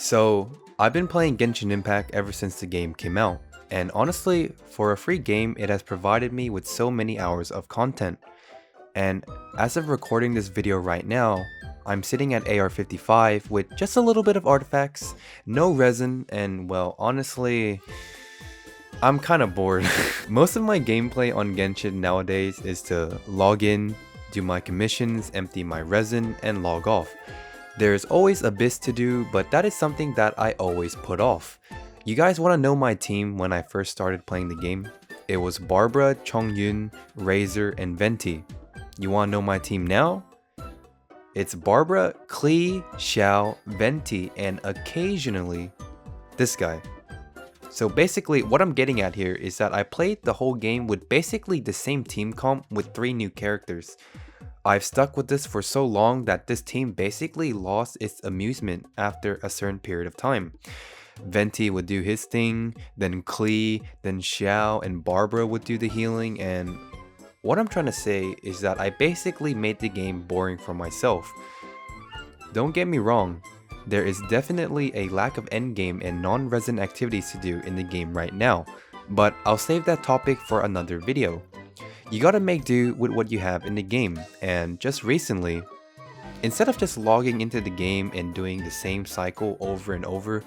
So, I've been playing Genshin Impact ever since the game came out, and honestly, for a free game, it has provided me with so many hours of content. And as of recording this video right now, I'm sitting at AR 55 with just a little bit of artifacts, no resin, and well, honestly, I'm kinda bored. Most of my gameplay on Genshin nowadays is to log in, do my commissions, empty my resin, and log off. There's always Abyss to do, but that is something that I always put off. You guys want to know my team when I first started playing the game? It was Barbara, Chongyun, Razor, and Venti. You want to know my team now? It's Barbara, Klee, Xiao, Venti, and occasionally this guy. So basically what I'm getting at here is that I played the whole game with basically the same team comp with 3 new characters. I've stuck with this for so long that this team basically lost its amusement after a certain period of time. Venti would do his thing, then Klee, then Xiao and Barbara would do the healing, and what I'm trying to say is that I basically made the game boring for myself. Don't get me wrong, there is definitely a lack of endgame and non-resin activities to do in the game right now, but I'll save that topic for another video. You gotta make do with what you have in the game, and just recently, instead of just logging into the game and doing the same cycle over and over,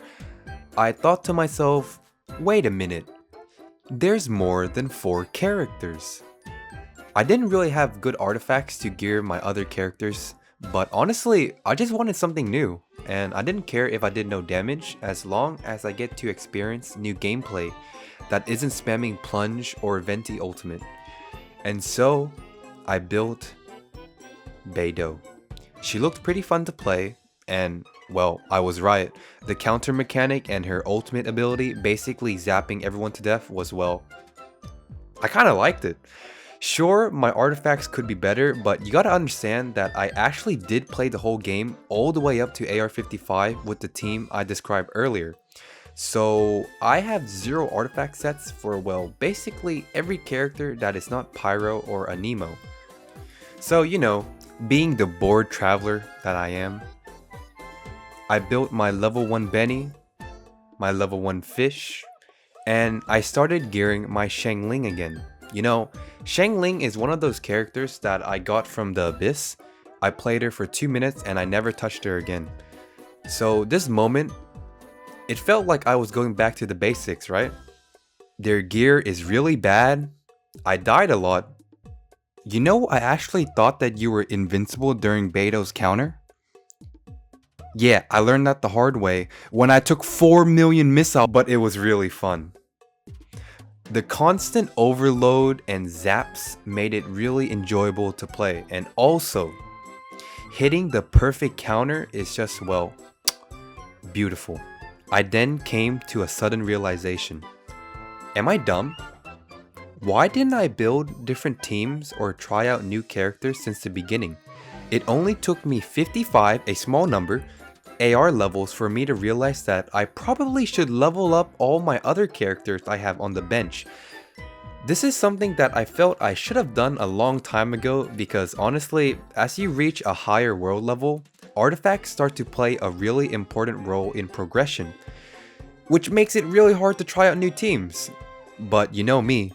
I thought to myself, wait a minute, there's more than 4 characters. I didn't really have good artifacts to gear my other characters, but honestly, I just wanted something new, and I didn't care if I did no damage as long as I get to experience new gameplay that isn't spamming Plunge or Venti Ultimate. And so, I built Beidou. She looked pretty fun to play, and well, I was right. The counter mechanic and her ultimate ability basically zapping everyone to death was, well, I kinda liked it. Sure, my artifacts could be better, but you gotta understand that I actually did play the whole game all the way up to AR 55 with the team I described earlier. So I have 0 artifact sets for, well, basically every character that is not Pyro or a Nemo. So, you know, being the bored traveler that I am, I built my level 1 Benny, my level 1 Fish, and I started gearing my Shangling again. You know, Shangling is one of those characters that I got from the Abyss. I played her for 2 minutes and I never touched her again. So this moment, it felt like I was going back to the basics, right? Their gear is really bad. I died a lot. You know, I actually thought that you were invincible during Beidou's counter. Yeah, I learned that the hard way when I took 4 million missiles, but it was really fun. The constant overload and zaps made it really enjoyable to play, and also, hitting the perfect counter is just, well, beautiful. I then came to a sudden realization. Am I dumb? Why didn't I build different teams or try out new characters since the beginning? It only took me 55, a small number, AR levels for me to realize that I probably should level up all my other characters I have on the bench. This is something that I felt I should have done a long time ago because honestly, as you reach a higher world level, artifacts start to play a really important role in progression, which makes it really hard to try out new teams. But you know me,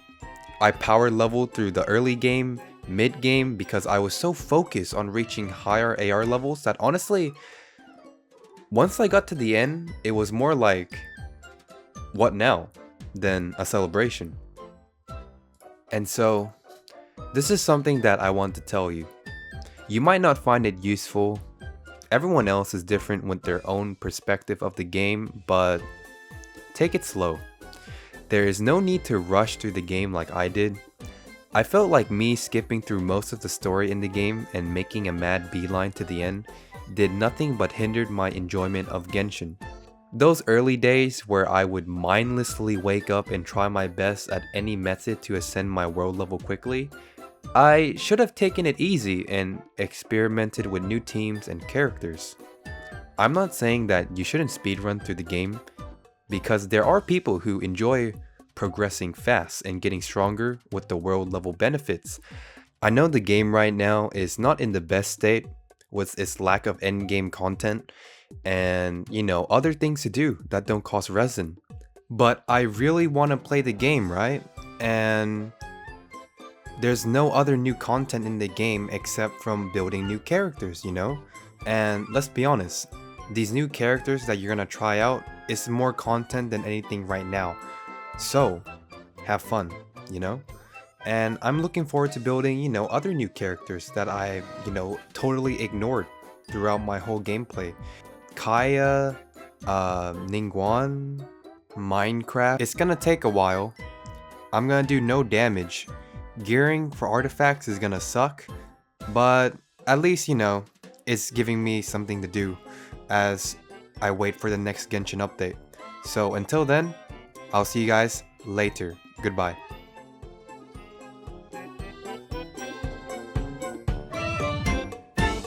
I power leveled through the early game, mid game because I was so focused on reaching higher AR levels that honestly, once I got to the end, it was more like, what now, than a celebration. And so, this is something that I want to tell you. You might not find it useful. Everyone else is different with their own perspective of the game, but take it slow. There is no need to rush through the game like I did. I felt like me skipping through most of the story in the game and making a mad beeline to the end did nothing but hindered my enjoyment of Genshin. Those early days where I would mindlessly wake up and try my best at any method to ascend my world level quickly, I should have taken it easy and experimented with new teams and characters. I'm not saying that you shouldn't speedrun through the game, because there are people who enjoy progressing fast and getting stronger with the world level benefits. I know the game right now is not in the best state with its lack of endgame content, and, you know, other things to do that don't cost resin. But I really want to play the game, right? And there's no other new content in the game except from building new characters, you know? And let's be honest, these new characters that you're gonna try out is more content than anything right now. So, have fun, you know? And I'm looking forward to building, you know, other new characters that I, you know, totally ignored throughout my whole gameplay. Kaya, Ningguang, Minecraft. It's gonna take a while. I'm gonna do no damage. Gearing for artifacts is gonna suck, but at least, you know, it's giving me something to do as I wait for the next Genshin update. So until then, I'll see you guys later. Goodbye.